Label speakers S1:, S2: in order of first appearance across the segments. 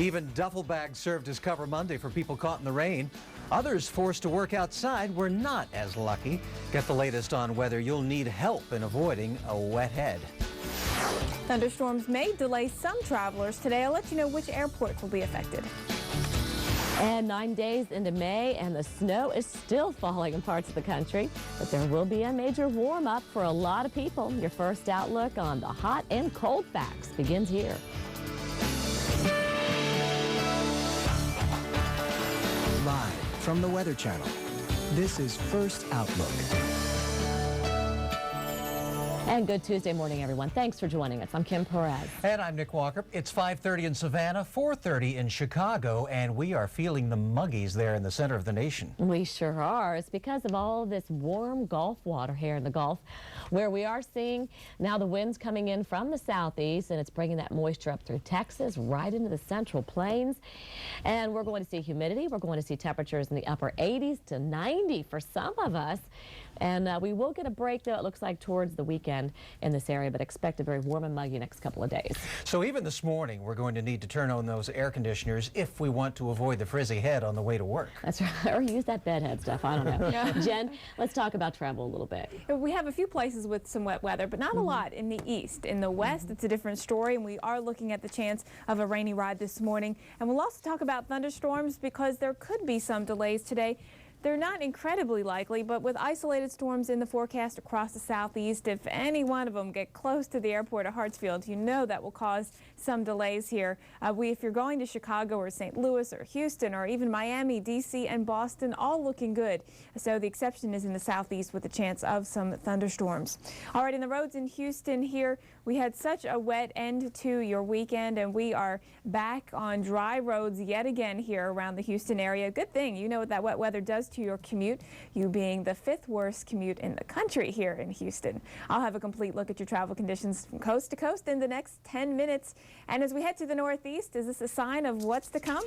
S1: Even duffel bags served as cover Monday for people caught in the rain. Others forced to work outside were not as lucky. Get the latest on whether you'll need help in avoiding a wet head.
S2: Thunderstorms may delay some travelers today. I'll let you know which airports will be affected.
S3: And 9 days into May, and the snow is still falling in parts of the country. But there will be a major warm-up for a lot of people. Your first outlook on the hot and cold facts begins here.
S4: Live from the Weather Channel, this is First Outlook.
S3: And good Tuesday morning, everyone. Thanks for joining us. I'm Kim Perez.
S1: And I'm Nick Walker. It's 5:30 in Savannah, 4:30 in Chicago, and we are feeling the muggies there in the center of the nation.
S3: We sure are. It's because of all this warm Gulf water here in the Gulf, where we are seeing now the winds coming in from the southeast, and it's bringing that moisture up through Texas, right into the central plains. And we're going to see humidity. We're going to see temperatures in the upper 80s to 90 for some of us. And we will get a break, though, it looks like, towards the weekend in this area, but expect a very warm and muggy next couple of days.
S1: So even this morning, we're going to need to turn on those air conditioners if we want to avoid the frizzy head on the way to work.
S3: That's right. Or use that bedhead stuff. I don't know.
S2: Yeah.
S3: Jen, let's talk about travel a little bit.
S2: We have a few places with some wet weather, but not a lot in the east. In the west, it's a different story, and we are looking at the chance of a rainy ride this morning. And we'll also talk about thunderstorms because there could be some delays today. They're not incredibly likely, but with isolated storms in the forecast across the southeast, if any one of them get close to the airport at Hartsfield, you know that will cause some delays here. If you're going to Chicago or St. Louis or Houston or even Miami, D.C. and Boston, all looking good. So the exception is in the southeast with a chance of some thunderstorms. All right, in the roads in Houston here, we had such a wet end to your weekend, and we are back on dry roads yet again here around the Houston area. Good thing, you know what that wet weather does to your commute, you being the 5th worst commute in the country here in Houston. I'll have a complete look at your travel conditions from coast to coast in the next 10 minutes. And as we head to the northeast, is this a sign of what's to come?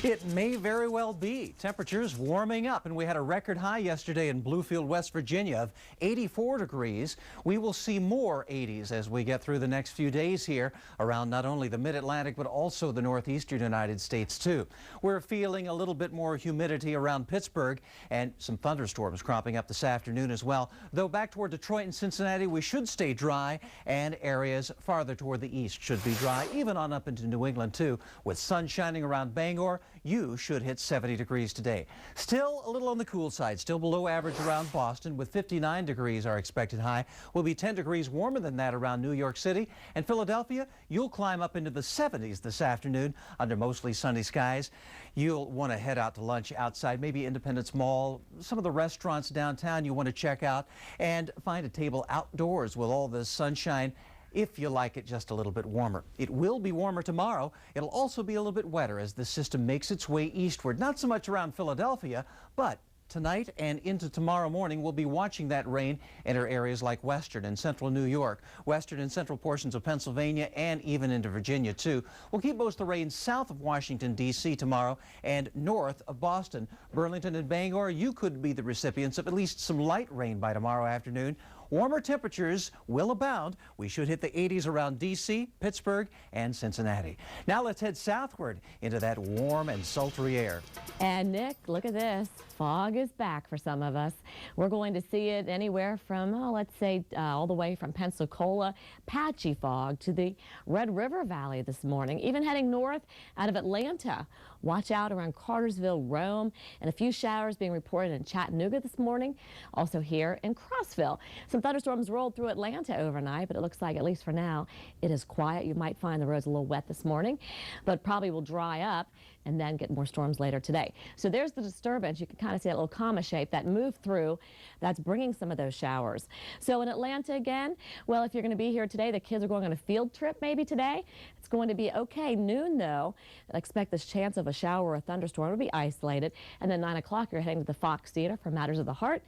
S1: It may very well be. Temperatures warming up, and we had a record high yesterday in Bluefield, West Virginia of 84 degrees. We will see more 80s as we get through the next few days here around not only the mid-Atlantic but also the northeastern United States too. We're feeling a little bit more humidity around Pittsburgh and some thunderstorms cropping up this afternoon as well. Though back toward Detroit and Cincinnati, we should stay dry, and areas farther toward the east should be dry, even on up into New England too. With sun shining around Bangor, you should hit 70 degrees today. Still a little on the cool side, still below average around Boston, with 59 degrees our expected high. Will be 10 degrees warmer than that around New York City. And Philadelphia, you'll climb up into the 70s this afternoon under mostly sunny skies. You'll want to head out to lunch outside, maybe Independence Mall, some of the restaurants downtown you want to check out, and find a table outdoors with all the sunshine if you like it just a little bit warmer. It will be warmer tomorrow. It'll also be a little bit wetter as the system makes its way eastward. Not so much around Philadelphia, but tonight and into tomorrow morning, we'll be watching that rain enter areas like western and central New York, western and central portions of Pennsylvania, and even into Virginia, too. We'll keep most of the rain south of Washington, D.C. tomorrow and north of Boston. Burlington and Bangor, you could be the recipients of at least some light rain by tomorrow afternoon. Warmer temperatures will abound. We should hit the 80s around D.C., Pittsburgh, and Cincinnati. Now let's head southward into that warm and sultry air.
S3: And Nick, look at this. Fog is back for some of us. We're going to see it anywhere from, let's say, all the way from Pensacola, patchy fog, to the Red River Valley this morning, even heading north out of Atlanta. Watch out around Cartersville, Rome, and a few showers being reported in Chattanooga this morning, also here in Crossville. Some thunderstorms rolled through Atlanta overnight, but it looks like, at least for now, it is quiet. You might find the roads a little wet this morning, but probably will dry up and then get more storms later today. So there's the disturbance. You can kind of see that little comma shape that moved through. That's bringing some of those showers. So in Atlanta again, well, if you're going to be here today, the kids are going on a field trip maybe today. It's going to be okay. Noon, though, expect this chance of a shower or a thunderstorm to be isolated. And then 9 o'clock, you're heading to the Fox Theater for Matters of the Heart.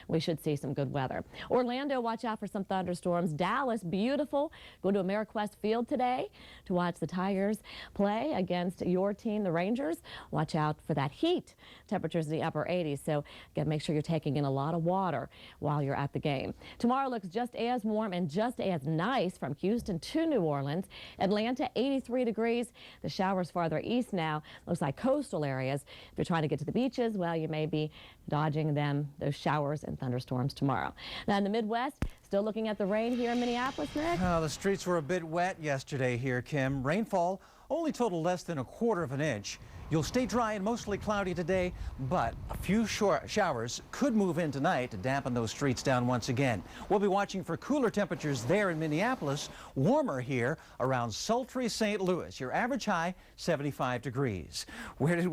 S3: We should see some good weather. Orlando, watch out for some thunderstorms. Dallas, beautiful. Go to AmeriQuest Field today to watch the Tigers play against your team, the Rangers. Rangers, watch out for that heat. Temperatures in the upper 80s, so again, make sure you're taking in a lot of water while you're at the game. Tomorrow looks just as warm and just as nice from Houston to New Orleans. Atlanta, 83 degrees. The showers farther east now. Looks like coastal areas. If you're trying to get to the beaches, well, you may be dodging those showers and thunderstorms tomorrow. Now in the Midwest, still looking at the rain here in Minneapolis, Nick.
S1: The streets were a bit wet yesterday here, Kim. Rainfall only totaled less than 1/4 of an inch. You'll stay dry and mostly cloudy today, but a few showers could move in tonight to dampen those streets down once again. We'll be watching for cooler temperatures there in Minneapolis, warmer here around sultry St. Louis. Your average high, 75 degrees. Where do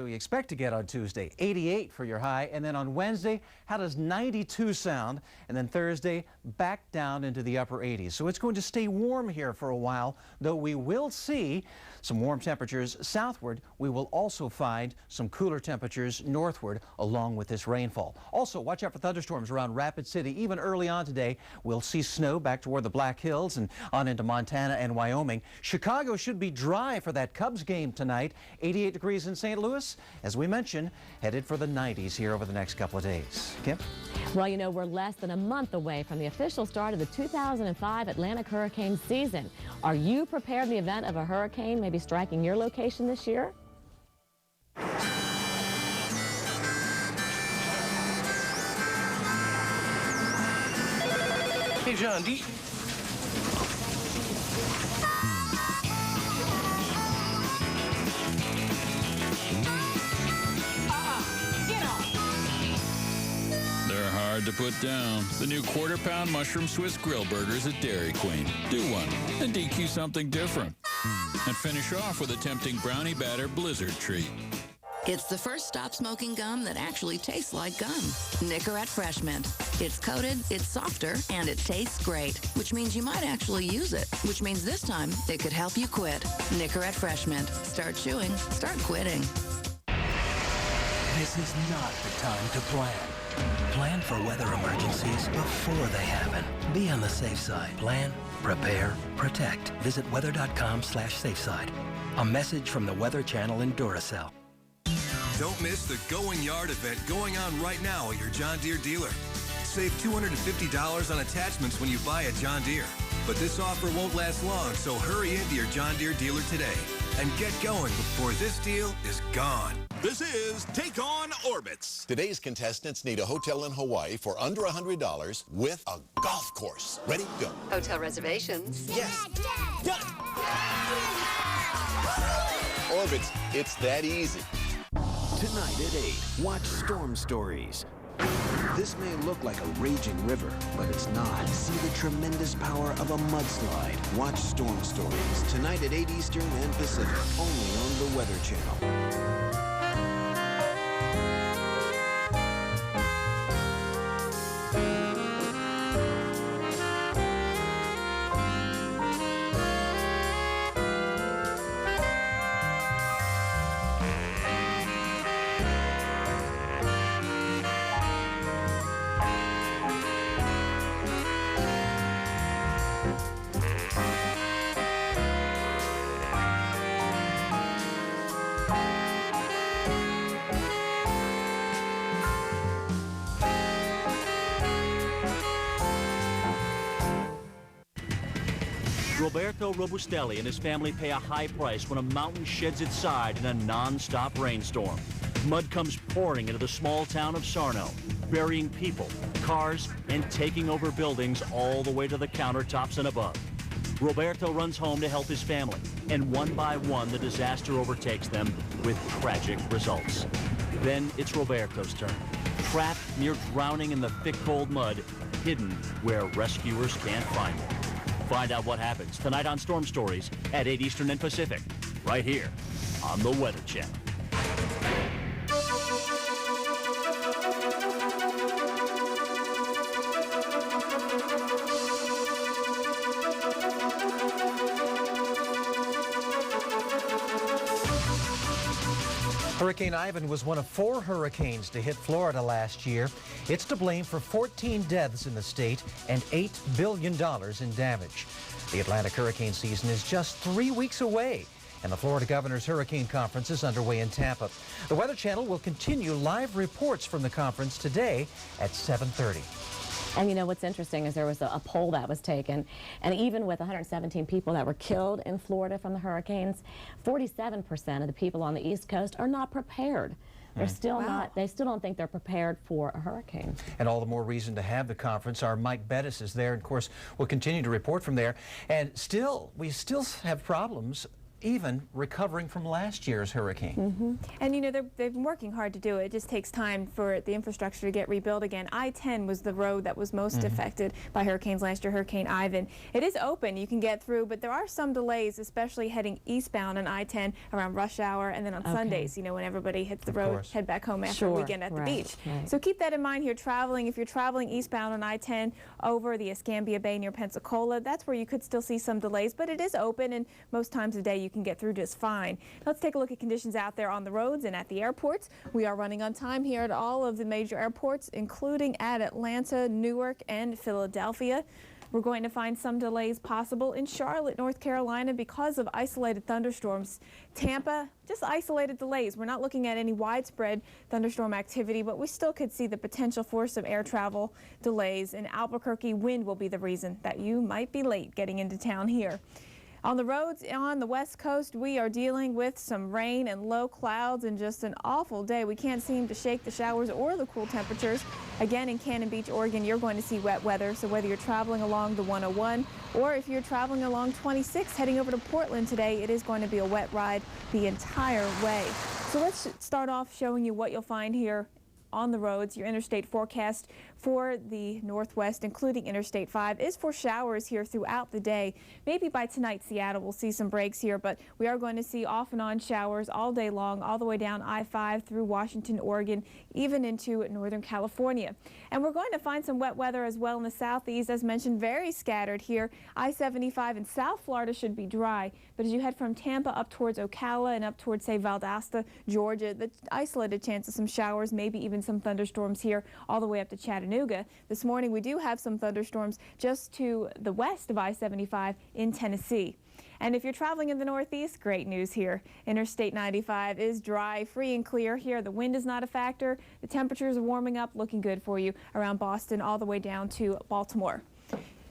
S1: we expect to get on Tuesday? 88 for your high. And then on Wednesday, how does 92 sound? And then Thursday, back down into the upper 80s. So it's going to stay warm here for a while, though we will see some warm temperatures southward. We will also find some cooler temperatures northward along with this rainfall. Also, watch out for thunderstorms around Rapid City. Even early on today, we'll see snow back toward the Black Hills and on into Montana and Wyoming. Chicago should be dry for that Cubs game tonight. 88 degrees in St. Louis, as we mentioned, headed for the 90s here over the next couple of days. Kim?
S3: Well, you know, we're less than a month away from the official start of the 2005 Atlantic hurricane season. Are you prepared in the event of a hurricane maybe striking your location this year?
S5: Hey, John, do you...
S6: They're hard to put down. The new quarter-pound mushroom Swiss grill burgers at Dairy Queen. Do one and DQ something different. And finish off with a tempting brownie batter blizzard treat.
S7: It's the first stop smoking gum that actually tastes like gum. Nicorette Fresh Mint. It's coated, it's softer, and it tastes great, which means you might actually use it, which means this time it could help you quit. Nicorette Fresh Mint. Start chewing, start quitting.
S8: This is not the time to plan. Plan for weather emergencies before they happen. Be on the safe side. Plan, prepare, protect. Visit weather.com/safeside. A message from the Weather Channel and Duracell.
S9: Don't miss the Going Yard event going on right now at your John Deere dealer. Save $250 on attachments when you buy a John Deere. But this offer won't last long, so hurry into your John Deere dealer today and get going before this deal is gone.
S10: This is Take On Orbits. Today's contestants need a hotel in Hawaii for under $100 with a golf course. Ready? Go.
S7: Hotel reservations.
S10: Yes. Done. Orbits, it's that easy.
S4: Tonight at 8, watch Storm Stories. This may look like a raging river, but it's not. See the tremendous power of a mudslide. Watch Storm Stories tonight at 8 Eastern and Pacific, only on the Weather Channel.
S11: Roberto Robustelli and his family pay a high price when a mountain sheds its side in a non-stop rainstorm. Mud comes pouring into the small town of Sarno, burying people, cars, and taking over buildings all the way to the countertops and above. Roberto runs home to help his family, and one by one the disaster overtakes them with tragic results. Then it's Roberto's turn, trapped near drowning in the thick cold mud, hidden where rescuers can't find him. Find out what happens tonight on Storm Stories at 8 Eastern and Pacific, right here on the Weather Channel.
S1: Hurricane Ivan was one of 4 hurricanes to hit Florida last year. It's to blame for 14 deaths in the state and $8 billion in damage. The Atlantic hurricane season is just 3 weeks away. And the Florida Governor's Hurricane Conference is underway in Tampa. The Weather Channel will continue live reports from the conference today at 7:30.
S3: And you know what's interesting is there was a poll that was taken, and even with 117 people that were killed in Florida from the hurricanes, 47% of the people on the East Coast are not prepared. They're still not, they still don't think they're prepared for a hurricane.
S1: And all the more reason to have the conference. Our Mike Bettis is there, and of course, we'll continue to report from there. And we still have problems even recovering from last year's hurricane.
S2: And you know, they've been working hard to do it. It just takes time for the infrastructure to get rebuilt again. I-10 was the road that was most affected by hurricanes last year, Hurricane Ivan. It is open, you can get through, but there are some delays, especially heading eastbound on I-10 around rush hour, and then on Sundays, you know, when everybody hits the road, head back home after a weekend at the beach. So keep that in mind here traveling. If you're traveling eastbound on I-10 over the Escambia Bay near Pensacola, that's where you could still see some delays, but it is open, and most times of the day you can get through just fine. Let's take a look at conditions out there on the roads and at the airports. We are running on time here at all of the major airports, including at Atlanta, Newark, and Philadelphia. We're going to find some delays possible in Charlotte, North Carolina because of isolated thunderstorms. Tampa, just isolated delays. We're not looking at any widespread thunderstorm activity, but we still could see the potential for some air travel delays. In Albuquerque, wind will be the reason that you might be late getting into town here. On the roads on the West Coast, we are dealing with some rain and low clouds and just an awful day. We can't seem to shake the showers or the cool temperatures. Again, in Cannon Beach, Oregon, you're going to see wet weather. So whether you're traveling along the 101 or if you're traveling along 26 heading over to Portland today, it is going to be a wet ride the entire way. So let's start off showing you what you'll find here on the roads. Your interstate forecast for the Northwest, including Interstate 5, is for showers here throughout the day. Maybe by tonight, Seattle will see some breaks here, but we are going to see off and on showers all day long, all the way down I-5 through Washington, Oregon, even into Northern California. And we're going to find some wet weather as well in the southeast, as mentioned, very scattered here. I-75 in South Florida should be dry, but as you head from Tampa up towards Ocala and up towards, say, Valdosta, Georgia, the isolated chance of some showers, maybe even some thunderstorms here all the way up to Chattanooga. This morning we do have some thunderstorms just to the west of I-75 in Tennessee. And if you're traveling in the Northeast, great news here. Interstate 95 is dry, free and clear here. The wind is not a factor. The temperatures are warming up, looking good for you around Boston all the way down to Baltimore.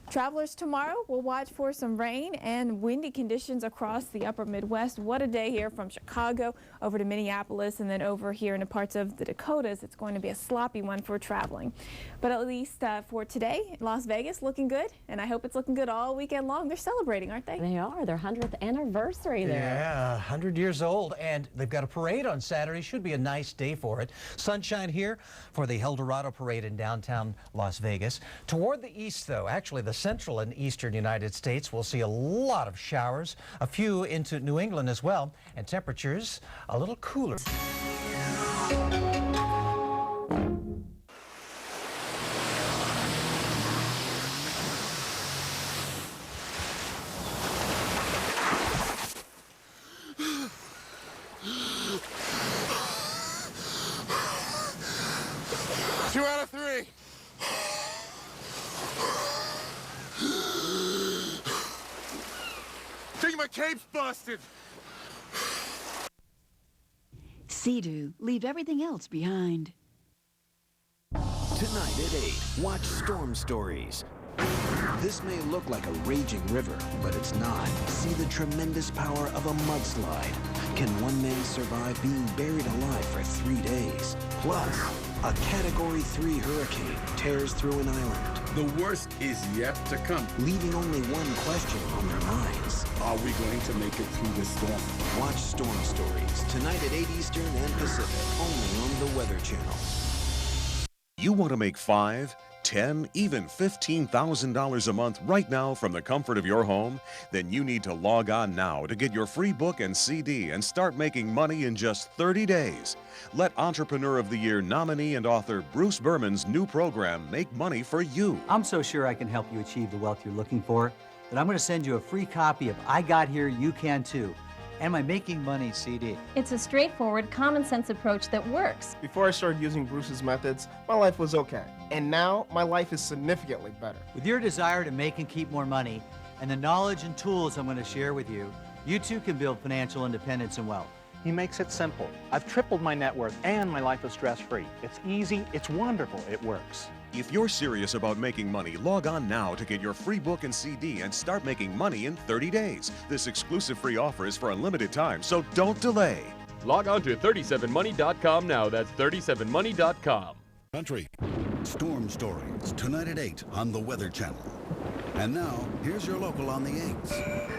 S2: Travelers tomorrow will watch for some rain and windy conditions across the upper Midwest. What a day here from Chicago over to Minneapolis and then over here into parts of the Dakotas. It's going to be a sloppy one for traveling. But at least for today, Las Vegas looking good, and I hope it's looking good all weekend long. They're celebrating, aren't they?
S3: They are. Their 100th anniversary there.
S1: Yeah, 100 years old, and they've got a parade on Saturday. Should be a nice day for it. Sunshine here for the Eldorado Parade in downtown Las Vegas. Toward the east, though, actually the central and eastern United States, we'll see a lot of showers, a few into New England as well, and temperatures a little cooler.
S5: Two out of three. Think my cape's busted.
S12: Sea-Doo, leave everything else behind.
S4: Tonight at 8, watch Storm Stories. This may look like a raging river, but it's not. See the tremendous power of a mudslide. Can one man survive being buried alive for 3 days? Plus, a Category 3 hurricane tears through an island,
S5: The worst is yet to come.
S4: leaving only one question on their minds.
S5: Are we going to make it through this storm?
S4: Watch Storm Stories tonight at 8 Eastern and Pacific, only on the Weather Channel.
S13: You want to make $5, $10, even $15,000 a month right now from the comfort of your home? Then you need to log on now to get your free book and CD and start making money in just 30 days. Let Entrepreneur of the Year nominee and author Bruce Berman's new program make money for you.
S14: I'm so sure I can help you achieve the wealth you're looking for that I'm going to send you a free copy of I Got Here, You Can Too, and my Making Money CD.
S15: It's a straightforward, common-sense approach that works.
S16: Before I started using Bruce's methods, my life was okay. And now, my life is significantly better.
S14: With your desire to make and keep more money, and the knowledge and tools I'm going to share with you, You too can build financial independence and wealth.
S17: He makes it simple. I've tripled my net worth and my life is stress-free. It's easy, it's wonderful, it works.
S13: If you're serious about making money, log on now to get your free book and CD and start making money in 30 days. This exclusive free offer is for a limited time, so don't delay.
S18: Log on to 37money.com now. That's 37money.com.
S19: Country. Storm Stories, tonight at 8 on the Weather Channel. And now, here's your local on the 8s.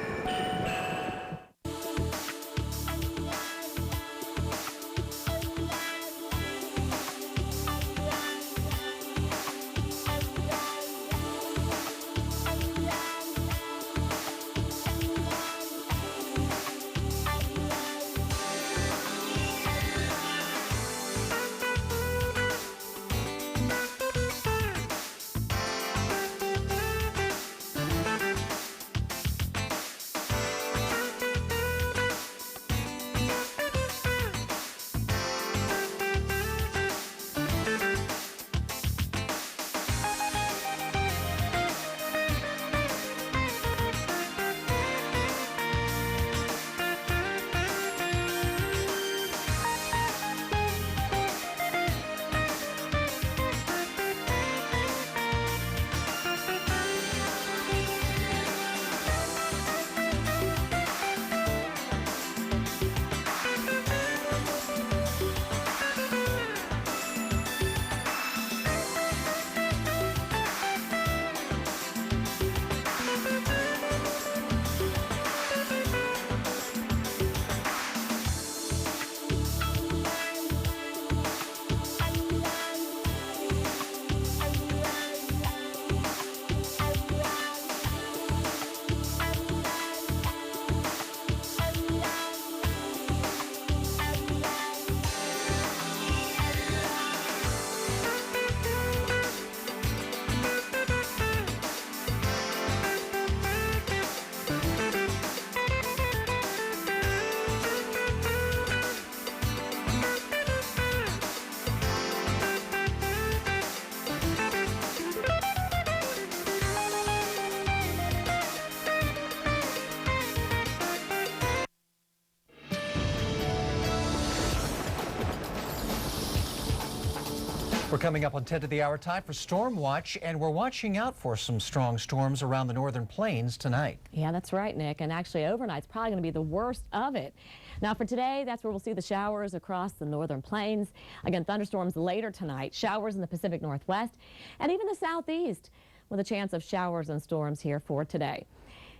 S1: We're coming up on 10 to the hour, time for Storm Watch, and we're watching out for some strong storms around the northern plains tonight.
S3: Yeah, that's right, Nick. And actually, overnight's probably going to be the worst of it. Now, for today, that's where we'll see the showers across the northern plains. Again, thunderstorms later tonight, showers in the Pacific Northwest, and even the southeast, with a chance of showers and storms here for today.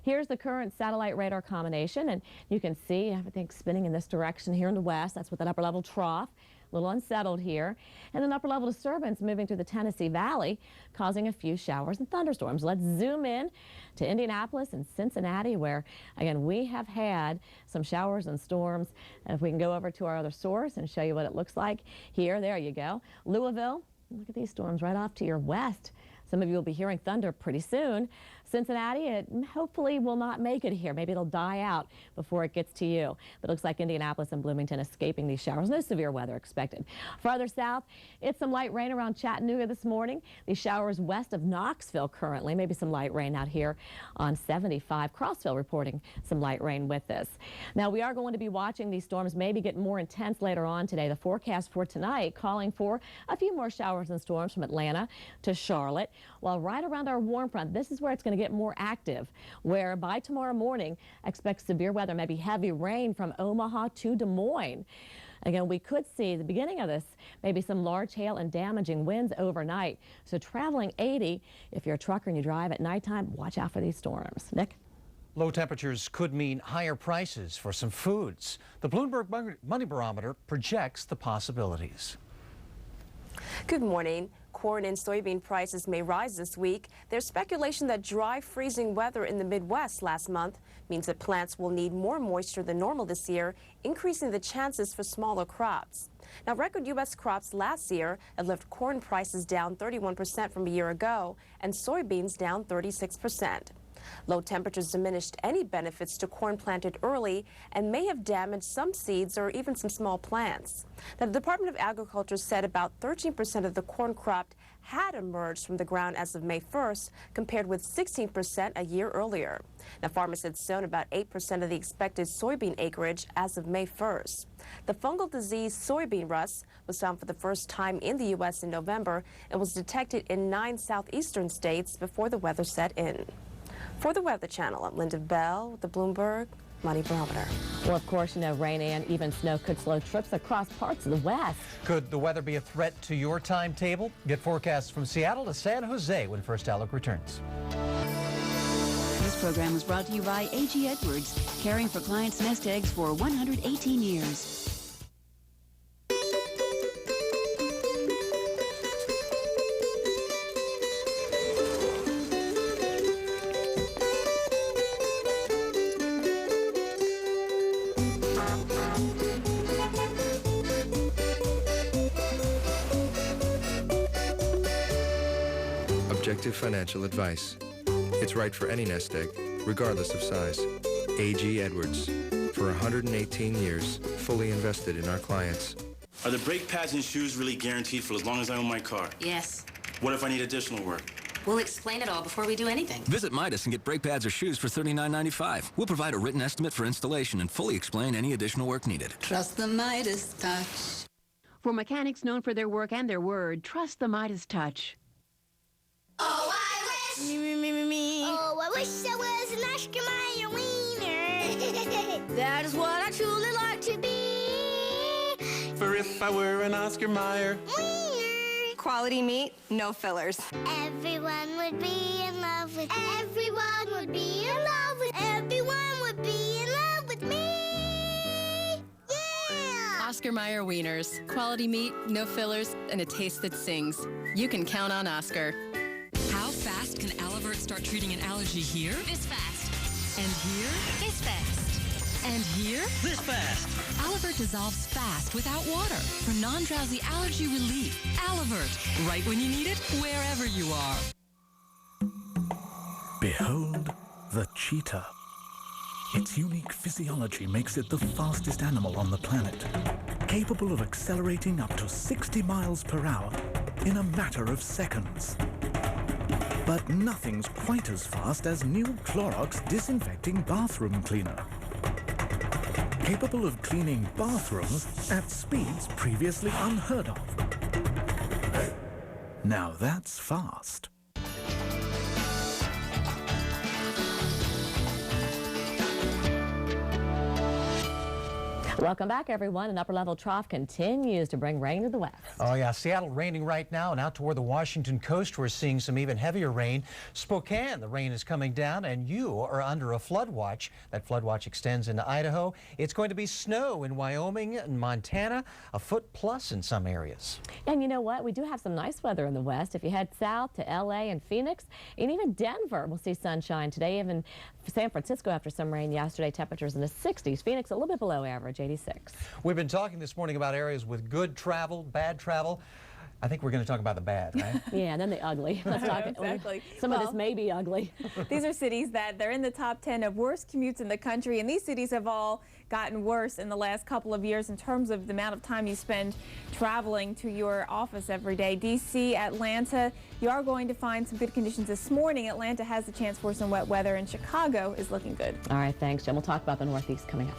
S3: Here's the current satellite radar combination, and you can see everything spinning in this direction here in the west. That's with an upper level trough. A little unsettled here, and an upper level disturbance moving through the Tennessee Valley, causing a few showers and thunderstorms. Let's zoom in to Indianapolis and Cincinnati, where again we have had some showers and storms. And if we can go over to our other source and show you what it looks like here, there you go. Louisville, look at these storms right off to your west. Some of you will be hearing thunder pretty soon. Cincinnati, it hopefully will not make it here. Maybe it'll die out before it gets to you. But it looks like Indianapolis and Bloomington escaping these showers. No severe weather expected. Farther south, it's some light rain around Chattanooga this morning. These showers west of Knoxville currently. Maybe some light rain out here on 75. Crossville reporting some light rain with this. Now, we are going to be watching these storms maybe get more intense later on today. The forecast for tonight calling for a few more showers and storms from Atlanta to Charlotte. While right around our warm front, this is where it's going to get more active, where by tomorrow morning, expect severe weather, maybe heavy rain from Omaha to Des Moines. Again, we could see the beginning of this, maybe some large hail and damaging winds overnight. So traveling 80, if you're a trucker and you drive at nighttime, watch out for these storms. Nick?
S1: Low temperatures could mean higher prices for some foods. The Bloomberg Money Barometer projects the possibilities.
S20: Good morning. Corn and soybean prices may rise this week. There's speculation that dry, freezing weather in the Midwest last month means that plants will need more moisture than normal this year, increasing the chances for smaller crops. Now, record U.S. crops last year have left corn prices down 31% from a year ago and soybeans down 36%. Low temperatures diminished any benefits to corn planted early and may have damaged some seeds or even some small plants. Now, the Department of Agriculture said about 13% of the corn crop had emerged from the ground as of May 1st, compared with 16% a year earlier. Now, farmers had sown about 8% of the expected soybean acreage as of May 1st. The fungal disease soybean rust was found for the first time in the U.S. in November and was detected in 9 southeastern states before the weather set in. For the Weather Channel, I'm Linda Bell with the Bloomberg Money Barometer.
S3: Well, of course, you know, rain and even snow could slow trips across parts of the West.
S1: Could the weather be a threat to your timetable? Get forecasts from Seattle to San Jose when First Alec returns.
S12: This program was brought to you by A.G. Edwards, caring for clients' nest eggs for 118 years.
S21: Objective financial advice. It's right for any nest egg, regardless of size. A.G. Edwards. For 118 years, fully invested in our clients.
S22: Are the brake pads and shoes really guaranteed for as long as I own my car?
S23: Yes.
S22: What if I need additional work?
S23: We'll explain it all before we do anything.
S24: Visit Midas and get brake pads or shoes for $39.95. We'll provide a written estimate for installation and fully explain any additional work needed.
S23: Trust the Midas touch.
S12: For mechanics known for their work and their word, trust the Midas touch.
S23: Oh, I wish. Me.
S25: Oh, I wish I was an Oscar Mayer wiener.
S23: That is what I truly like to be.
S26: For if I were an Oscar Mayer
S25: wiener.
S23: Quality meat, no fillers.
S25: Everyone would be in love with. Everyone would be in love with. Everyone would be in love with me. Yeah.
S27: Oscar Mayer wieners. Quality meat, no fillers, and a taste that sings. You can count on Oscar.
S28: How fast can Alivert start treating an allergy here?
S25: This fast.
S28: And here?
S25: This fast.
S28: And here? This fast. Alivert dissolves fast without water for non-drowsy allergy relief. Alivert, right when you need it, wherever you are.
S29: Behold the cheetah. Its unique physiology makes it the fastest animal on the planet, capable of accelerating up to 60 miles per hour in a matter of seconds. But nothing's quite as fast as new Clorox Disinfecting Bathroom Cleaner. Capable of cleaning bathrooms at speeds previously unheard of. Now that's fast.
S3: Welcome back, everyone. An upper-level trough continues to bring rain to the west.
S1: Oh, yeah. Seattle raining right now, and out toward the Washington coast, we're seeing some even heavier rain. Spokane, the rain is coming down, and you are under a flood watch. That flood watch extends into Idaho. It's going to be snow in Wyoming and Montana, a foot plus in some areas.
S3: And you know what? We do have some nice weather in the west. If you head south to L.A. and Phoenix, and even Denver, we'll see sunshine today. Even San Francisco after some rain yesterday, temperatures in the 60s. Phoenix a little bit below average, 86.
S1: We've been talking this morning about areas with good travel, bad travel. I think we're going to talk about the bad, right?
S3: Yeah, and then the ugly. Let's talk.
S2: Exactly.
S3: Some of this may be ugly.
S2: These are cities that they're in the top 10 of worst commutes in the country, and these cities have all gotten worse in the last couple of years in terms of the amount of time you spend traveling to your office every day. D.C., Atlanta, you are going to find some good conditions this morning. Atlanta has a chance for some wet weather, and Chicago is looking good.
S3: All right, thanks, Jim. We'll talk about the Northeast coming up.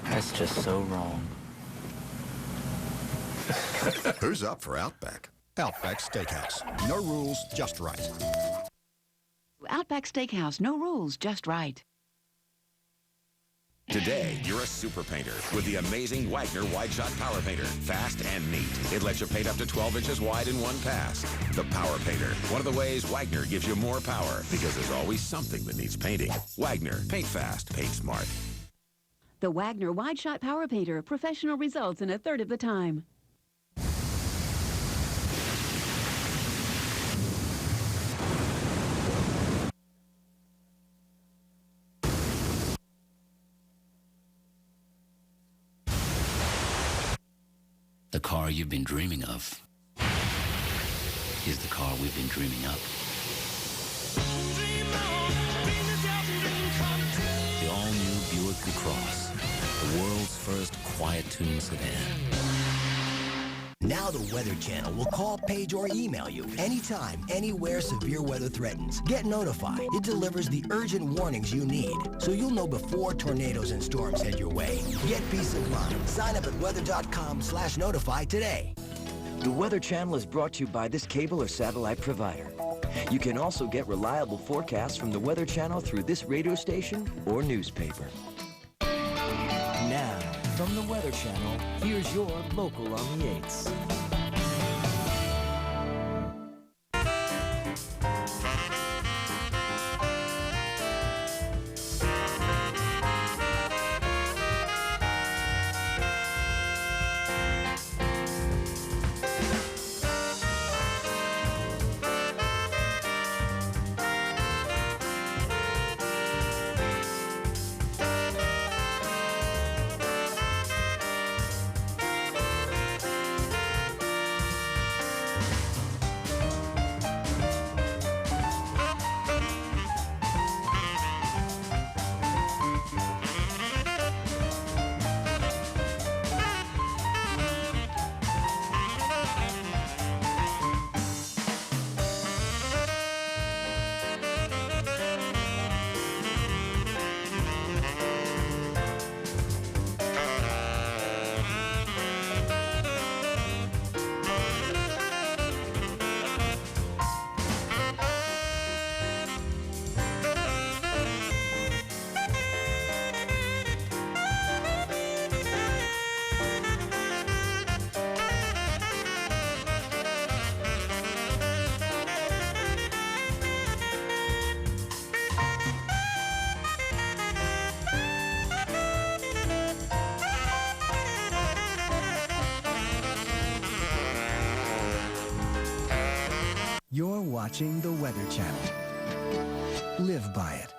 S30: That's just so wrong.
S31: Who's up for Outback? Outback Steakhouse. No rules, just right.
S12: Outback Steakhouse, no rules, just right.
S10: Today, you're a super painter with the amazing Wagner Wide Shot Power Painter. Fast and neat. It lets you paint up to 12 inches wide in one pass. The Power Painter. One of the ways Wagner gives you more power, because there's always something that needs painting. Wagner. Paint fast. Paint smart.
S12: The Wagner Wide Shot Power Painter. Professional results in a third of the time.
S4: The car you've been dreaming of is the car we've been dreaming up. The all-new Buick LaCrosse, the world's first quiet-tuned sedan.
S5: Now the Weather Channel will call, page, or email you anytime, anywhere severe weather threatens. Get notified. It delivers the urgent warnings you need, so you'll know before tornadoes and storms head your way. Get peace of mind. Sign up at weather.com/notify today.
S6: The Weather Channel is brought to you by this cable or satellite provider. You can also get reliable forecasts from the Weather Channel through this radio station or newspaper. Now, from the Weather Channel, here's your local on the 8s.
S7: You're watching the Weather Channel. Live by it.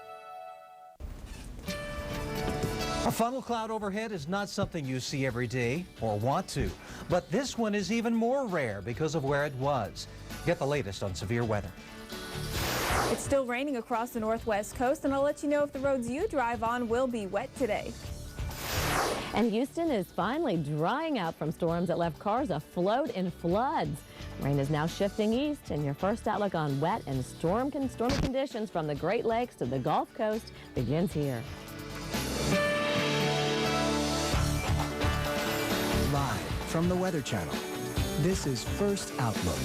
S1: A funnel cloud overhead is not something you see every day or want to, but this one is even more rare because of where it was. Get the latest on severe weather.
S2: It's still raining across the northwest coast, and I'll let you know if the roads you drive on will be wet today.
S3: And Houston is finally drying out from storms that left cars afloat in floods. Rain is now shifting east, and your first outlook on wet and stormy conditions from the Great Lakes to the Gulf Coast begins here.
S7: Live from the Weather Channel, this is First Outlook.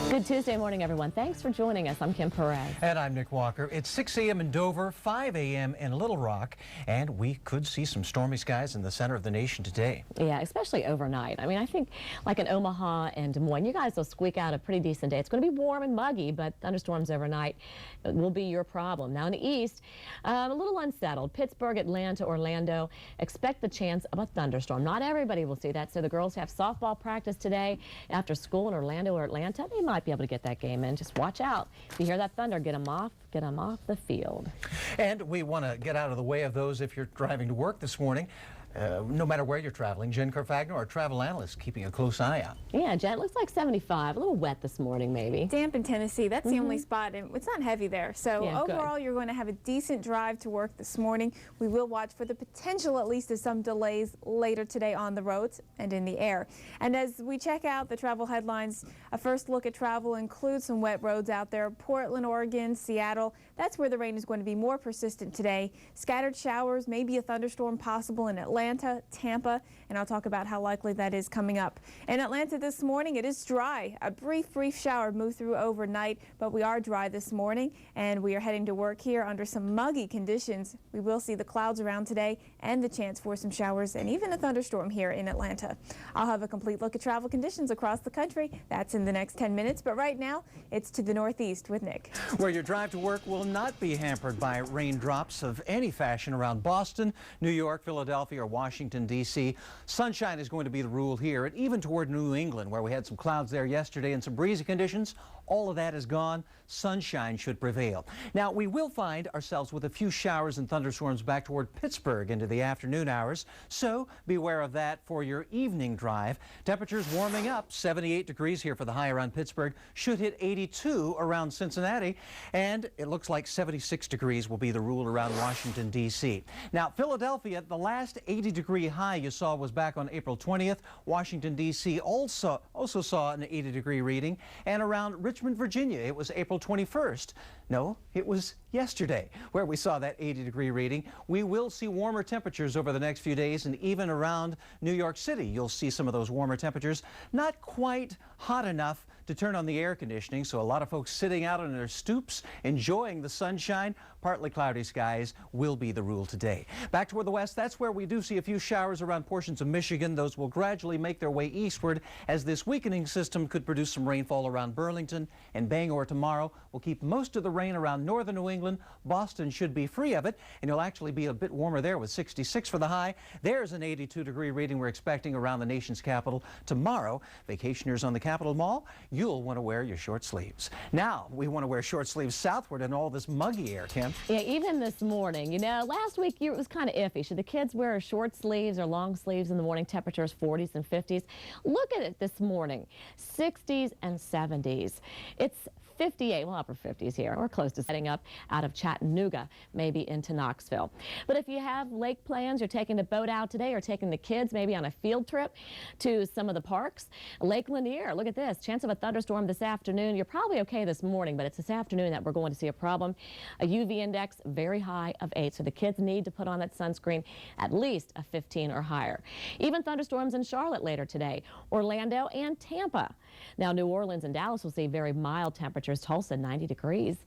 S3: Good Tuesday morning, everyone. Thanks for joining us. I'm Kim Perez.
S1: And I'm Nick Walker. It's 6 a.m. in Dover, 5 a.m. in Little Rock, and we could see some stormy skies in the center of the nation today.
S3: Yeah, especially overnight. I mean, I think like in Omaha and Des Moines, you guys will squeak out a pretty decent day. It's going to be warm and muggy, but thunderstorms overnight will be your problem. Now in the east, a little unsettled. Pittsburgh, Atlanta, Orlando, expect the chance of a thunderstorm. Not everybody will see that, so the girls have softball practice today after school in Orlando or Atlanta. They might be able to get that game in. Just watch out. If you hear that thunder, get them off the field.
S1: And we want to get out of the way of those if you're driving to work this morning. No matter where you're traveling, Jen Carfagno, our travel analyst, keeping a close eye out.
S3: Yeah, Jen, it looks like 75. A little wet this morning, maybe.
S2: Damp in Tennessee. That's the only spot, and it's not heavy there. So
S3: Yeah,
S2: overall, you're going to have a decent drive to work this morning. We will watch for the potential, at least, of some delays later today on the roads and in the air. And as we check out the travel headlines, a first look at travel includes some wet roads out there. Portland, Oregon, Seattle, that's where the rain is going to be more persistent today. Scattered showers, maybe a thunderstorm possible in Atlanta, Tampa, and I'll talk about how likely that is coming up. In Atlanta this morning, it is dry. A brief shower moved through overnight, but we are dry this morning, and we are heading to work here under some muggy conditions. We will see the clouds around today and the chance for some showers and even a thunderstorm here in Atlanta. I'll have a complete look at travel conditions across the country. That's in the next 10 minutes, but right now, it's to the northeast with Nick.
S1: Where your drive to work will not be hampered by raindrops of any fashion around Boston, New York, Philadelphia, or Washington, D.C. Sunshine is going to be the rule here, and even toward New England, where we had some clouds there yesterday and some breezy conditions. All of that is gone. Sunshine should prevail. Now, we will find ourselves with a few showers and thunderstorms back toward Pittsburgh into the afternoon hours, so beware of that for your evening drive. Temperatures warming up, 78 degrees here for the high around Pittsburgh, should hit 82 around Cincinnati, and it looks like 76 degrees will be the rule around Washington, D.C. Now, Philadelphia, the last 80-degree high you saw was back on April 20th. Washington, D.C. also saw an 80-degree reading, and around Richmond, Virginia, it was April 21st. No, it was yesterday where we saw that 80-degree reading. We will see warmer temperatures over the next few days, and even around New York City, you'll see some of those warmer temperatures. Not quite hot enough to turn on the air conditioning, so a lot of folks sitting out on their stoops enjoying the sunshine. Partly cloudy skies will be the rule today. Back toward the west, that's where we do see a few showers around portions of Michigan. Those will gradually make their way eastward as this weakening system could produce some rainfall around Burlington and Bangor tomorrow. We'll keep most of the rain around northern New England. Boston should be free of it, and you'll actually be a bit warmer there with 66 for the high. There's an 82-degree reading we're expecting around the nation's capital tomorrow. Vacationers on the Capitol Mall, you'll want to wear your short sleeves. Now, we want to wear short sleeves southward in all this muggy air, Kim.
S3: Yeah, even this morning, you know, last week it was kind of iffy. Should the kids wear short sleeves or long sleeves in the morning? Temperatures 40s and 50s. Look at it this morning, 60s and 70s. It's 58, well, upper 50s here. We're close to setting up out of Chattanooga, maybe into Knoxville. But if you have lake plans, you're taking the boat out today or taking the kids maybe on a field trip to some of the parks. Lake Lanier, look at this. Chance of a thunderstorm this afternoon. You're probably okay this morning, but it's this afternoon that we're going to see a problem. A UV index very high of 8, so the kids need to put on that sunscreen at least a 15 or higher. Even thunderstorms in Charlotte later today, Orlando and Tampa. Now, New Orleans and Dallas will see very mild temperatures. Tulsa, 90 degrees.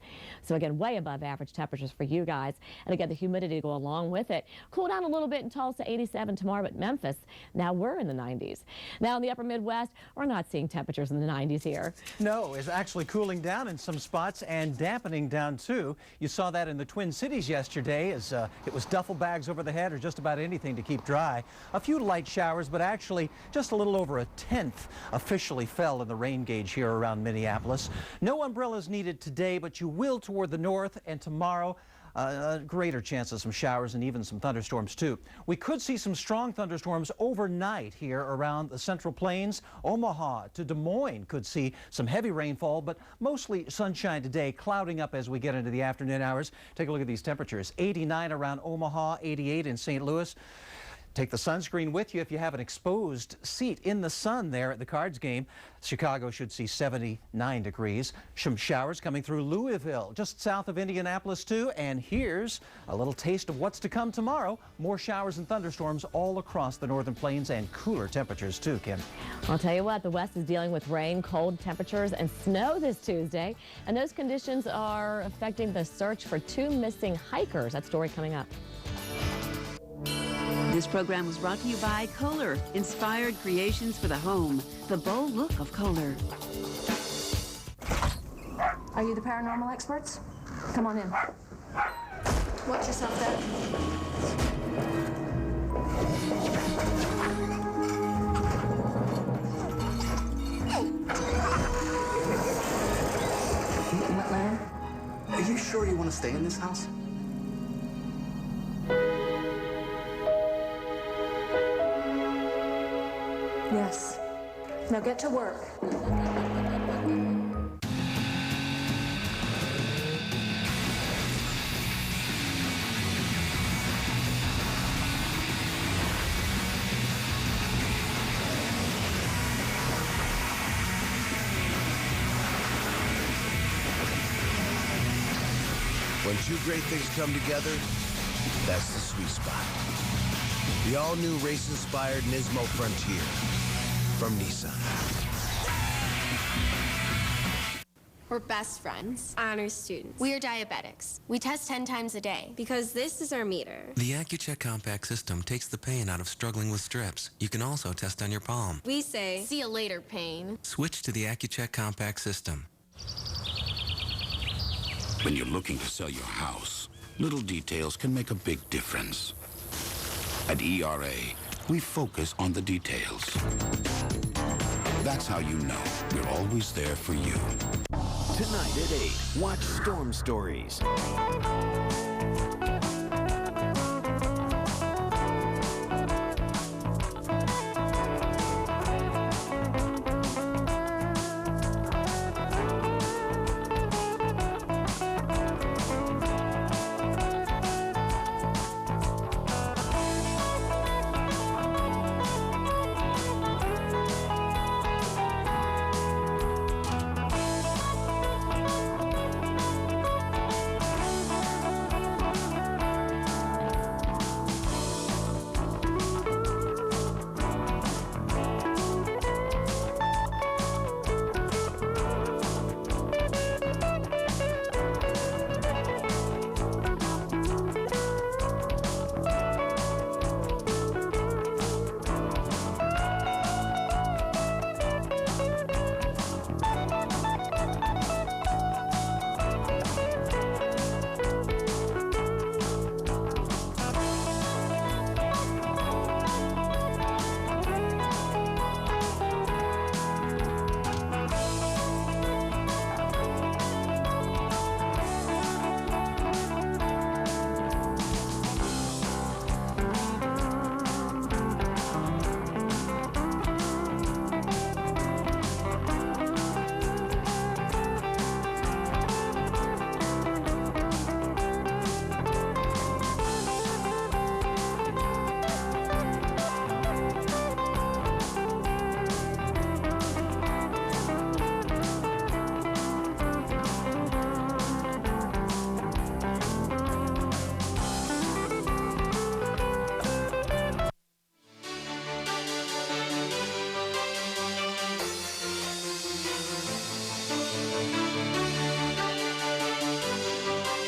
S3: So again, way above average temperatures for you guys. And again, the humidity to go along with it. Cool down a little bit in Tulsa, 87 tomorrow, but Memphis, now we're in the 90s. Now in the upper Midwest, we're not seeing temperatures in the 90s here.
S1: No, it's actually cooling down in some spots and dampening down too. You saw that in the Twin Cities yesterday as it was duffel bags over the head or just about anything to keep dry. A few light showers, but actually just a little over a tenth officially fell in the rain gauge here around Minneapolis. No umbrellas needed today, but you will toward the north, and tomorrow a greater chance of some showers and even some thunderstorms too. We could see some strong thunderstorms overnight here around the Central Plains. Omaha to Des Moines could see some heavy rainfall, but mostly sunshine today, clouding up as we get into the afternoon hours. Take a look at these temperatures. 89 around Omaha, 88 in St. Louis. Take the sunscreen with you if you have an exposed seat in the sun there at the Cards game. Chicago should see 79 degrees. Some showers coming through Louisville, just south of Indianapolis too. And here's a little taste of what's to come tomorrow. More showers and thunderstorms all across the northern plains and cooler temperatures too, Kim.
S3: I'll tell you what, the West is dealing with rain, cold temperatures, and snow this Tuesday. And those conditions are affecting the search for 2 missing hikers. That story coming up.
S12: This program was brought to you by Kohler, inspired creations for the home. The bold look of Kohler.
S8: Are you the paranormal experts? Come on in. Watch yourself there. What, Larry?
S9: Are you sure you want to stay in this house?
S8: Yes. Now get to work.
S11: When 2 great things come together, that's the sweet spot. The all-new race-inspired Nismo Frontier from Nissan.
S13: We're best friends, honor students. We are diabetics. We test 10 times a day because this is our meter.
S14: The AccuCheck Compact system takes the pain out of struggling with strips. You can also test on your palm.
S13: We say, see you later, pain.
S14: Switch to the AccuCheck Compact system.
S15: When you're looking to sell your house, little details can make a big difference. At ERA, we focus on the details. That's how you know we're always there for you.
S16: Tonight at 8, watch Storm Stories.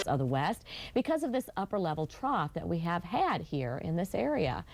S3: Of the west because of this upper level trough that we have had here in this area.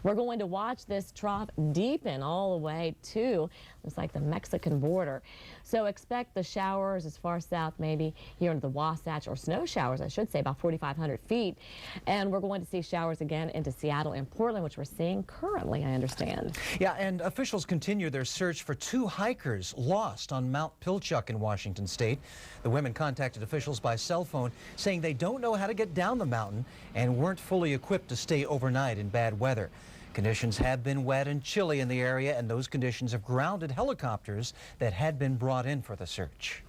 S3: We're going to watch this trough deepen all the way to, looks like, the Mexican border. So expect the showers as far south, maybe here into the Wasatch, or snow showers, I should say, about 4,500 feet. And we're going to see showers again into Seattle and Portland, which we're seeing currently, I understand.
S1: Yeah, and officials continue their search for 2 hikers lost on Mount Pilchuck in Washington state. The women contacted officials by cell phone saying they don't know how to get down the mountain and weren't fully equipped to stay overnight in bad weather. Conditions have been wet and chilly in the area, and those conditions have grounded helicopters that had been brought in for the search.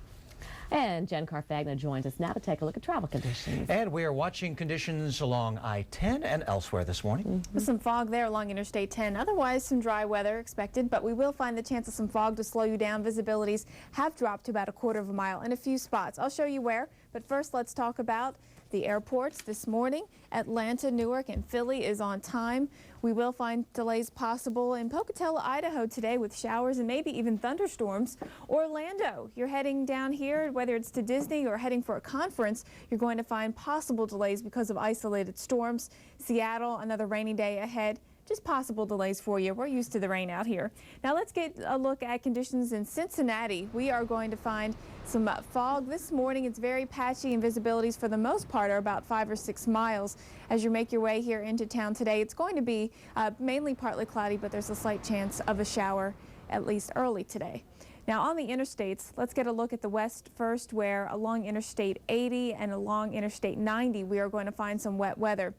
S3: And Jen Carfagno joins us now to take a look at travel conditions.
S1: And we are watching conditions along I-10 and elsewhere this morning.
S2: With some fog there along Interstate 10. Otherwise, some dry weather expected, but we will find the chance of some fog to slow you down. Visibilities have dropped to about 1/4 mile in a few spots. I'll show you where, but first let's talk about the airports this morning. Atlanta, Newark, and Philly is on time. We will find delays possible in Pocatello, Idaho today with showers and maybe even thunderstorms. Orlando, you're heading down here, whether it's to Disney or heading for a conference, you're going to find possible delays because of isolated storms. Seattle, another rainy day ahead. Just possible delays for you. We're used to the rain out here. Now let's get a look at conditions in Cincinnati. We are going to find some fog this morning. It's very patchy, and visibilities for the most part are about 5 or 6 miles. As you make your way here into town today, it's going to be mainly partly cloudy, but there's a slight chance of a shower at least early today. Now on the interstates, let's get a look at the west first, where along Interstate 80 and along Interstate 90, we are going to find some wet weather.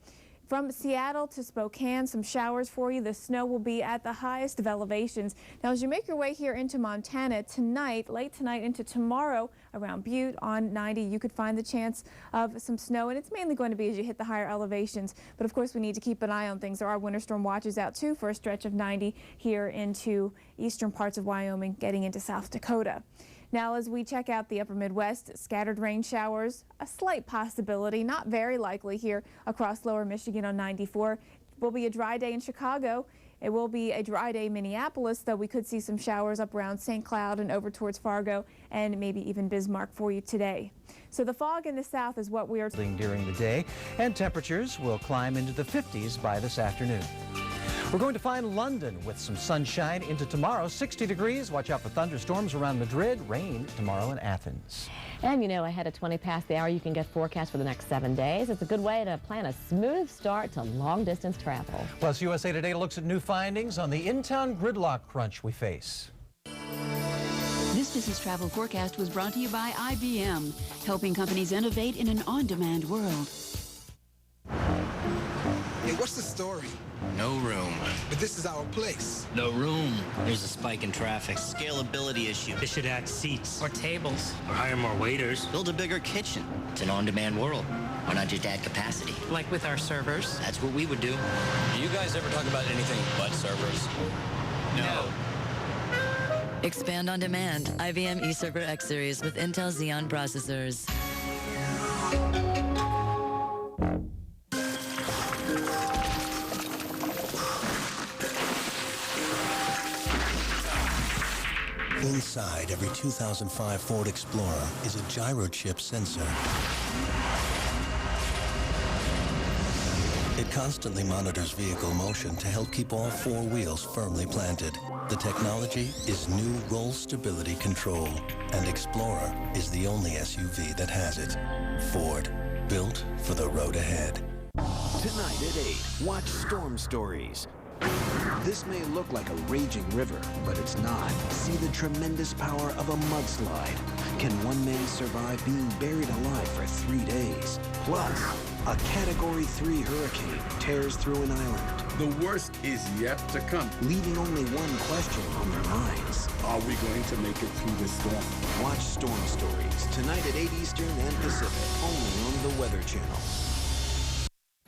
S2: From Seattle to Spokane, some showers for you. The snow will be at the highest of elevations. Now, as you make your way here into Montana tonight, late tonight into tomorrow, around Butte on 90, you could find the chance of some snow, and it's mainly going to be as you hit the higher elevations. But of course, we need to keep an eye on things. There are winter storm watches out too for a stretch of 90 here into eastern parts of Wyoming, getting into South Dakota. Now, as we check out the upper Midwest, scattered rain showers, a slight possibility, not very likely here across lower Michigan on 94. It will be a dry day in Chicago. It will be a dry day in Minneapolis, though we could see some showers up around St. Cloud and over towards Fargo and maybe even Bismarck for you today. So the fog in the south is what we are
S1: during the day, and temperatures will climb into the 50s by this afternoon. We're going to find London with some sunshine into tomorrow. 60 degrees. Watch out for thunderstorms around Madrid. Rain tomorrow in Athens.
S3: And you know, ahead at 20 past the hour, you can get forecast for the next 7 days. It's a good way to plan a smooth start to long-distance travel.
S1: Plus, USA Today looks at new findings on the in-town gridlock crunch we face.
S12: This business travel forecast was brought to you by IBM, helping companies innovate in an on-demand world.
S17: Hey, what's the story?
S18: No room.
S17: But this is our place.
S18: No room. There's a spike in traffic. Scalability issue. They should add seats. Or tables. Or hire more waiters. Build a bigger kitchen. It's an on-demand world. Why not just add capacity? Like with our servers. That's what we would do.
S19: Do you guys ever talk about anything but servers?
S18: No.
S20: Expand on demand. IBM eServer X Series with Intel Xeon processors.
S5: Inside every 2005 Ford Explorer is a gyrochip sensor. It constantly monitors vehicle motion to help keep all four wheels firmly planted. The technology is new roll stability control, and Explorer is the only SUV that has it. Ford, built for the road ahead.
S16: Tonight at 8, watch Storm Stories. This may look like a raging river, but it's not. See the tremendous power of a mudslide. Can one man survive being buried alive for 3 days? Plus, a Category 3 hurricane tears through an island.
S21: The worst is yet to come.
S16: Leaving only one question on their minds.
S21: Are we going to make it through this storm?
S16: Watch Storm Stories tonight at 8 Eastern and Pacific, only on the Weather Channel.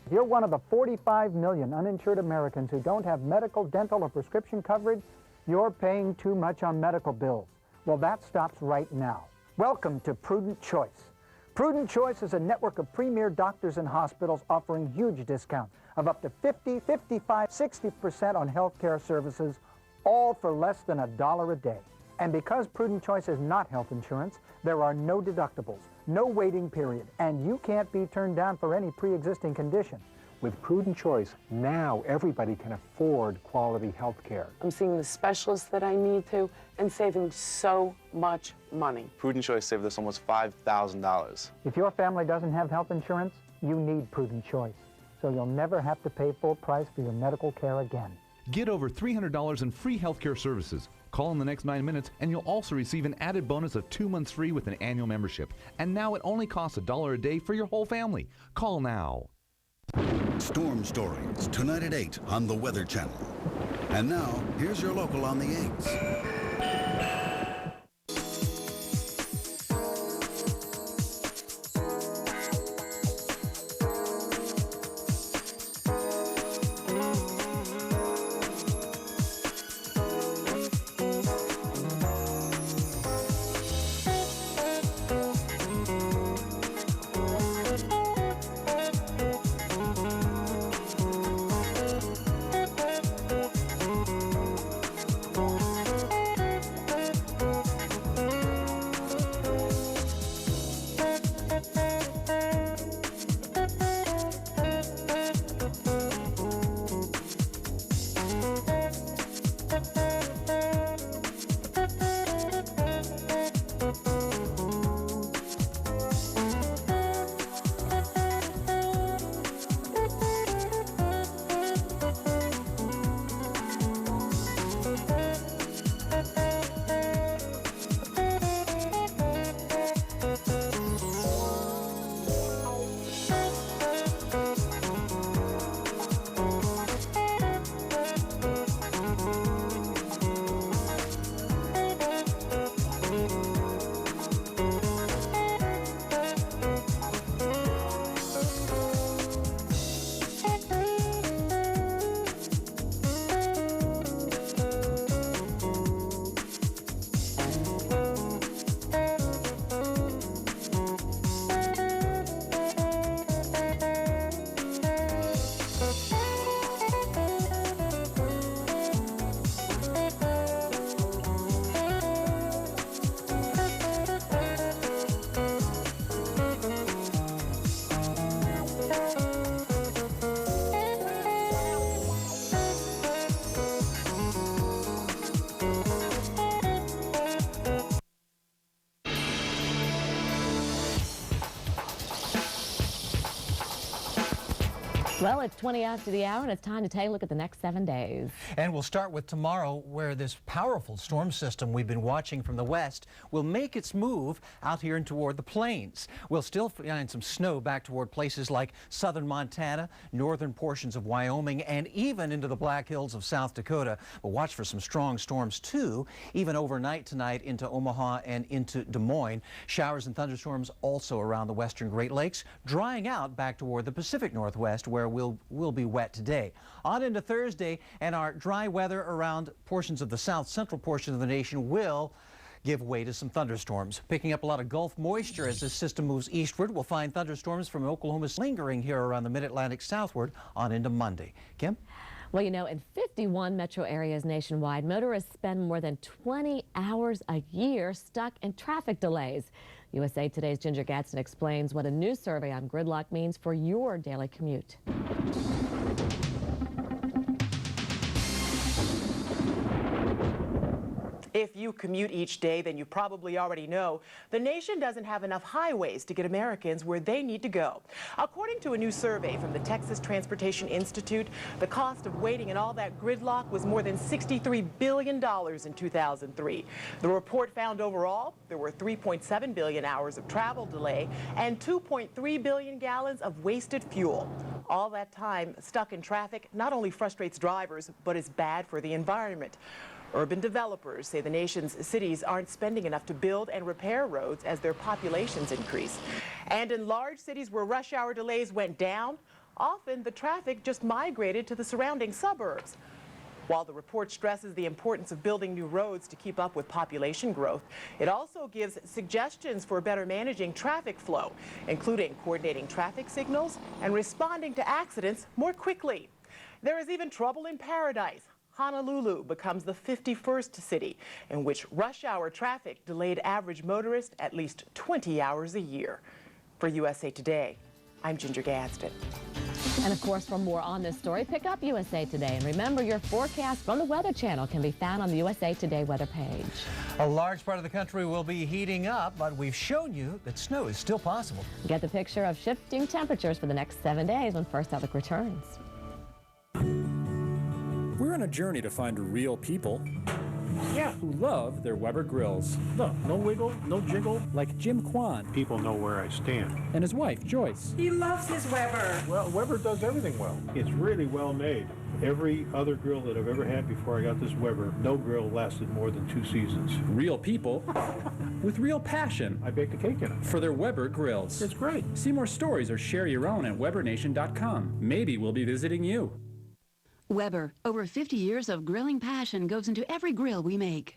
S22: If you're one of the 45 million uninsured Americans who don't have medical, dental, or prescription coverage, you're paying too much on medical bills. Well, that stops right now. Welcome to Prudent Choice. Prudent Choice is a network of premier doctors and hospitals offering huge discounts of up to 50, 55, 60% on health care services, all for less than $1 a day. And because Prudent Choice is not health insurance, there are no deductibles, no waiting period, and you can't be turned down for any pre-existing condition.
S23: With Prudent Choice, now everybody can afford quality health care.
S24: I'm seeing the specialists that I need to and saving so much money.
S25: Prudent Choice saved us almost $5,000.
S22: If your family doesn't have health insurance, you need Prudent Choice, so you'll never have to pay full price for your medical care again.
S26: Get over $300 in free healthcare services. Call in the next 9 minutes and you'll also receive an added bonus of 2 months free with an annual membership. And now it only costs $1 a day for your whole family. Call now.
S15: Storm Stories, tonight at 8 on the Weather Channel. And now, here's your local on the 8s.
S3: Well, it's 20 after the hour, and it's time to take a look at the next 7 days.
S1: And we'll start with tomorrow, where this powerful storm system we've been watching from the west will make its move out here and toward the plains. We'll still find some snow back toward places like southern Montana, northern portions of Wyoming, and even into the Black Hills of South Dakota. But watch for some strong storms, too, even overnight tonight into Omaha and into Des Moines. Showers and thunderstorms also around the western Great Lakes, drying out back toward the Pacific Northwest, where we'll be wet today. On into Thursday, and our dry weather around portions of the south central portion of the nation will give way to some thunderstorms. Picking up a lot of Gulf moisture as this system moves eastward, we'll find thunderstorms from Oklahoma lingering here around the mid-Atlantic southward on into Monday. Kim?
S3: Well, you know, in 51 metro areas nationwide, motorists spend more than 20 hours a year stuck in traffic delays. USA Today's Ginger Gadsden explains what a new survey on gridlock means for your daily commute.
S4: If you commute each day, then you probably already know the nation doesn't have enough highways to get Americans where they need to go. According to a new survey from the Texas Transportation Institute, the cost of waiting in all that gridlock was more than $63 billion in 2003. The report found overall there were 3.7 billion hours of travel delay and 2.3 billion gallons of wasted fuel. All that time stuck in traffic not only frustrates drivers, but is bad for the environment. Urban developers say the nation's cities aren't spending enough to build and repair roads as their populations increase. And in large cities where rush hour delays went down, often the traffic just migrated to the surrounding suburbs. While the report stresses the importance of building new roads to keep up with population growth, it also gives suggestions for better managing traffic flow, including coordinating traffic signals and responding to accidents more quickly. There is even trouble in paradise. Honolulu becomes the 51st city in which rush hour traffic delayed average motorists at least 20 hours a year. For USA Today, I'm Ginger Gadsden.
S3: And of course, for more on this story, pick up USA Today. And remember, your forecast from the Weather Channel can be found on the USA Today weather page.
S1: A large part of the country will be heating up, but we've shown you that snow is still possible.
S3: Get the picture of shifting temperatures for the next 7 days when First Outlook returns.
S6: We're on a journey to find real people who love their Weber grills.
S7: No wiggle, no jiggle.
S6: Like Jim Kwan.
S7: People know where I stand.
S6: And his wife, Joyce.
S8: He loves his Weber.
S7: Well, Weber does everything well. It's really well made. Every other grill that I've ever had before I got this Weber, no grill lasted more than 2 seasons.
S6: Real people with real passion.
S7: I baked a cake in it.
S6: For their Weber grills.
S7: It's great.
S6: See more stories or share your own at WeberNation.com. Maybe we'll be visiting you.
S12: Weber, over 50 years of grilling passion goes into every grill we make.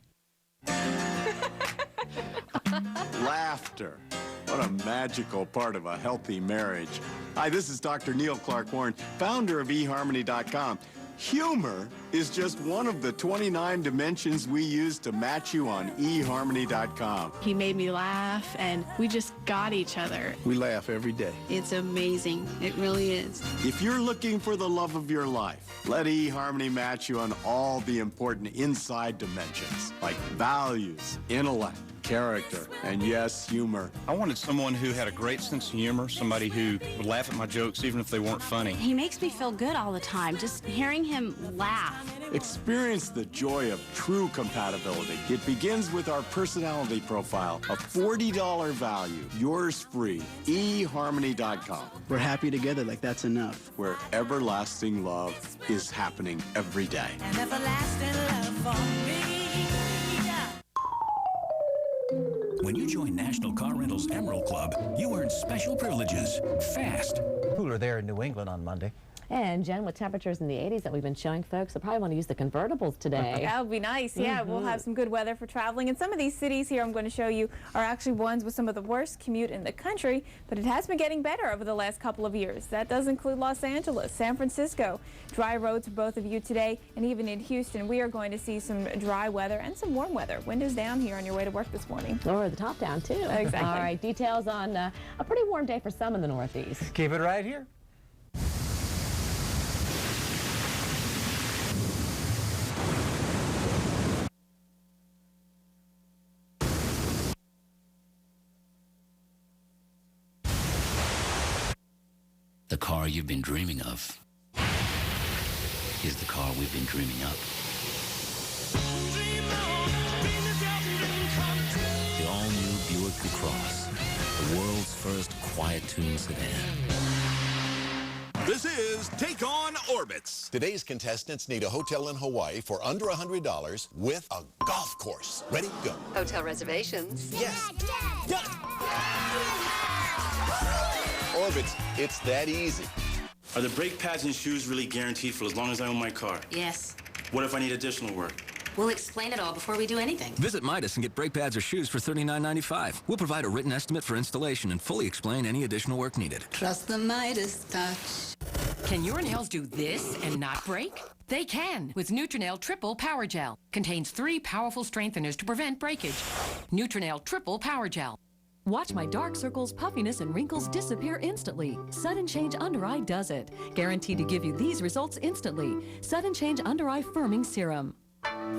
S9: Laughter. What a magical part of a healthy marriage. Hi, this is Dr. Neil Clark Warren, founder of eHarmony.com. Humor is just one of the 29 dimensions we use to match you on eHarmony.com.
S10: He made me laugh, and we just got each other.
S9: We laugh every day.
S10: It's amazing. It really is.
S9: If you're looking for the love of your life, let eHarmony match you on all the important inside dimensions, like values, intellect, character, and yes, humor.
S27: I wanted someone who had a great sense of humor, somebody who would laugh at my jokes even if they weren't funny.
S28: He makes me feel good all the time, just hearing him laugh.
S9: Experience the joy of true compatibility. It begins with our personality profile, a $40 value, yours free, eHarmony.com.
S29: We're happy together, like that's enough.
S9: Where everlasting love is happening every day.
S28: And everlasting love for me.
S30: When you join National Car Rental's Emerald Club, you earn special privileges fast.
S1: Cooler there in New England on Monday.
S3: And Jen, with temperatures in the 80s that we've been showing folks, they'll probably want to use the convertibles today.
S2: That would be nice. Yeah, we'll have some good weather for traveling. And some of these cities here I'm going to show you are actually ones with some of the worst commute in the country, but it has been getting better over the last couple of years. That does include Los Angeles, San Francisco. Dry roads for both of you today, and even in Houston, we are going to see some dry weather and some warm weather. Windows down here on your way to work this morning.
S3: Or the top down, too.
S2: Exactly.
S3: All right, details on a pretty warm day for some in the Northeast.
S1: Keep it right here.
S30: The car you've been dreaming of is the car we've been dreaming up. The all-new Buick LaCrosse, the world's first quiet-tuned sedan.
S5: This is Take On Orbits. Today's contestants need a hotel in Hawaii for under $100 with a golf course. Ready? Go.
S8: Hotel reservations.
S5: Yes. Done. Orbits, it's that easy.
S11: Are the brake pads and shoes really guaranteed for as long as I own my car?
S8: Yes.
S11: What if I need additional work?
S8: We'll explain it all before we do anything.
S13: Visit Midas and get brake pads or shoes for $39.95. We'll provide a written estimate for installation and fully explain any additional work needed.
S8: Trust the Midas touch.
S14: Can your nails do this and not break? They can with Nutrinail Triple Power Gel. Contains 3 powerful strengtheners to prevent breakage. Nutrinail Triple Power Gel.
S17: Watch my dark circles, puffiness, and wrinkles disappear instantly. Sudden Change Under Eye does it. Guaranteed to give you these results instantly. Sudden Change Under Eye Firming Serum.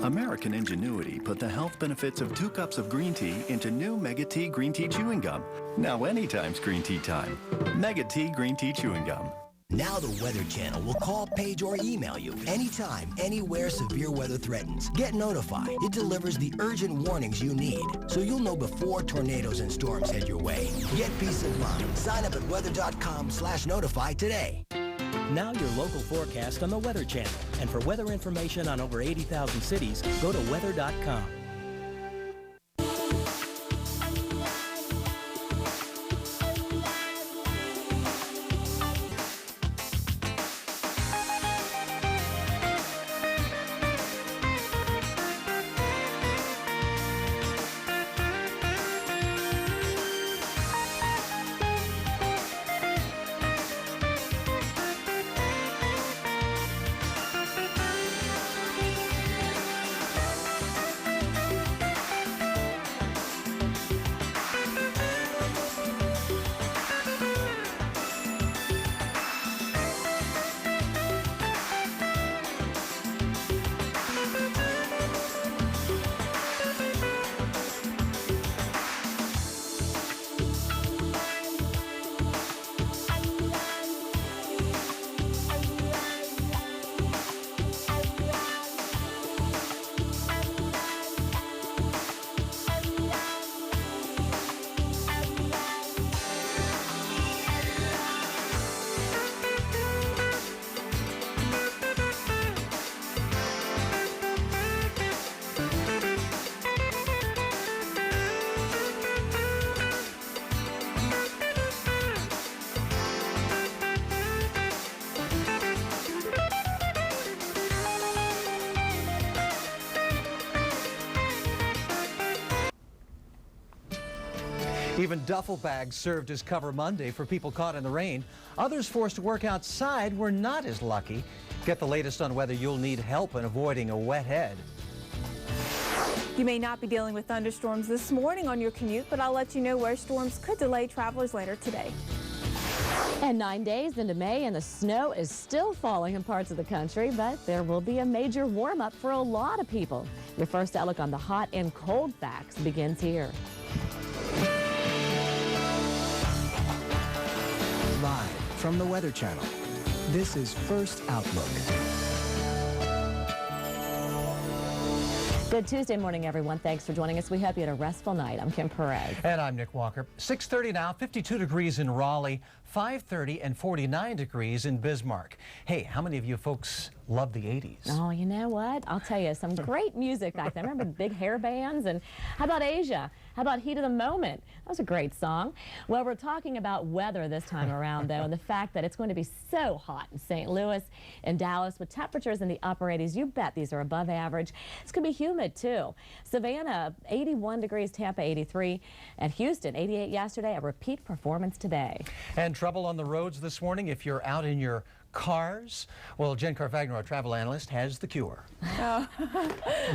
S18: American ingenuity put the health benefits of 2 cups of green tea into new Mega Tea Green Tea Chewing Gum. Now anytime's green tea time. Mega Tea Green Tea Chewing Gum.
S19: Now the Weather Channel will call, page, or email you anytime, anywhere severe weather threatens. Get notified. It delivers the urgent warnings you need, so you'll know before tornadoes and storms head your way. Get peace of mind. Sign up at weather.com/notify today.
S20: Now your local forecast on the Weather Channel. And for weather information on over 80,000 cities, go to weather.com.
S1: Even duffel bags served as cover Monday for people caught in the rain. Others forced to work outside were not as lucky. Get the latest on whether you'll need help in avoiding a wet head.
S2: You may not be dealing with thunderstorms this morning on your commute, but I'll let you know where storms could delay travelers later today.
S3: And 9 days into May, and the snow is still falling in parts of the country, but there will be a major warm-up for a lot of people. Your first outlook on the hot and cold facts begins here.
S21: Live from the Weather Channel, this is First Outlook.
S3: Good Tuesday morning, everyone. Thanks for joining us. We hope you had a restful night. I'm Kim Perez.
S1: And I'm Nick Walker. 6:30 now, 52 degrees in Raleigh, 5:30 and 49 degrees in Bismarck. Hey, how many of you folks love the 80s?
S3: Oh, you know what? I'll tell you, some great music back then. Remember the big hair bands? And how about Asia? How about Heat of the Moment? That was a great song. Well, we're talking about weather this time around, though, and the fact that it's going to be so hot in St. Louis and Dallas with temperatures in the upper 80s. You bet these are above average. It's going to be humid, too. Savannah, 81 degrees, Tampa, 83, and Houston, 88 yesterday, a repeat performance today.
S1: And trouble on the roads this morning if you're out in your cars? Well, Jen Carfagno, our travel analyst, has the cure.
S2: Oh,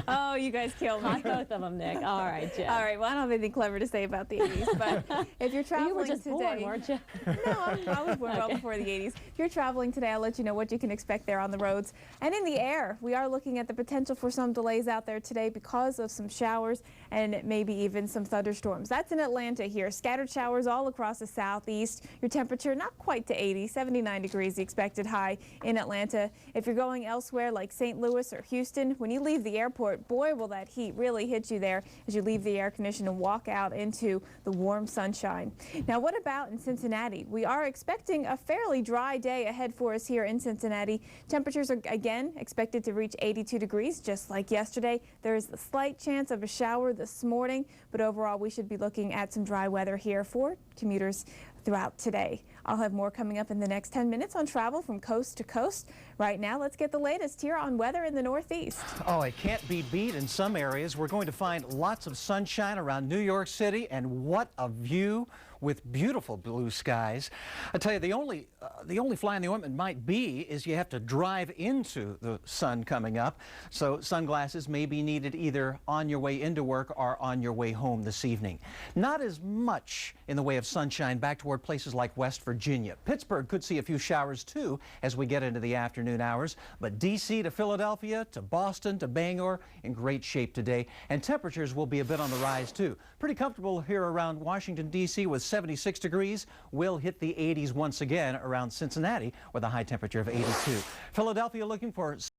S2: oh, you guys killed me.
S3: Both of them, Nick. All right, Jen.
S2: All right, well, I don't have anything clever to say about the 80s, but if you're traveling
S3: you were just
S2: today...
S3: born, weren't you?
S2: No, I was born well before the 80s. If you're traveling today, I'll let you know what you can expect there on the roads. And in the air, we are looking at the potential for some delays out there today because of some showers and maybe even some thunderstorms. That's in Atlanta here. Scattered showers all across the southeast. Your temperature not quite to 80, 79 degrees the expected high in Atlanta. If you're going elsewhere like St. Louis or Houston, when you leave the airport, boy, will that heat really hit you there as you leave the air condition and walk out into the warm sunshine. Now, what about in Cincinnati? We are expecting a fairly dry day ahead for us here in Cincinnati. Temperatures are again expected to reach 82 degrees just like yesterday. There is a slight chance of a shower this morning, but overall we should be looking at some dry weather here for commuters throughout today. I'll have more coming up in the next 10 minutes on travel from coast to coast. Right now, let's get the latest here on weather in the Northeast.
S1: Oh, it can't be beat in some areas. We're going to find lots of sunshine around New York City, and what a view with beautiful blue skies. I tell you, the only fly in the ointment might be is you have to drive into the sun coming up. So sunglasses may be needed either on your way into work or on your way home this evening. Not as much in the way of sunshine back toward places like West Virginia. Pittsburgh could see a few showers too as we get into the afternoon hours, but D.C. to Philadelphia to Boston to Bangor in great shape today, and temperatures will be a bit on the rise too. Pretty comfortable here around Washington, D.C. with 76 degrees. We'll hit the 80s once again around Cincinnati with a high temperature of 82. Philadelphia looking for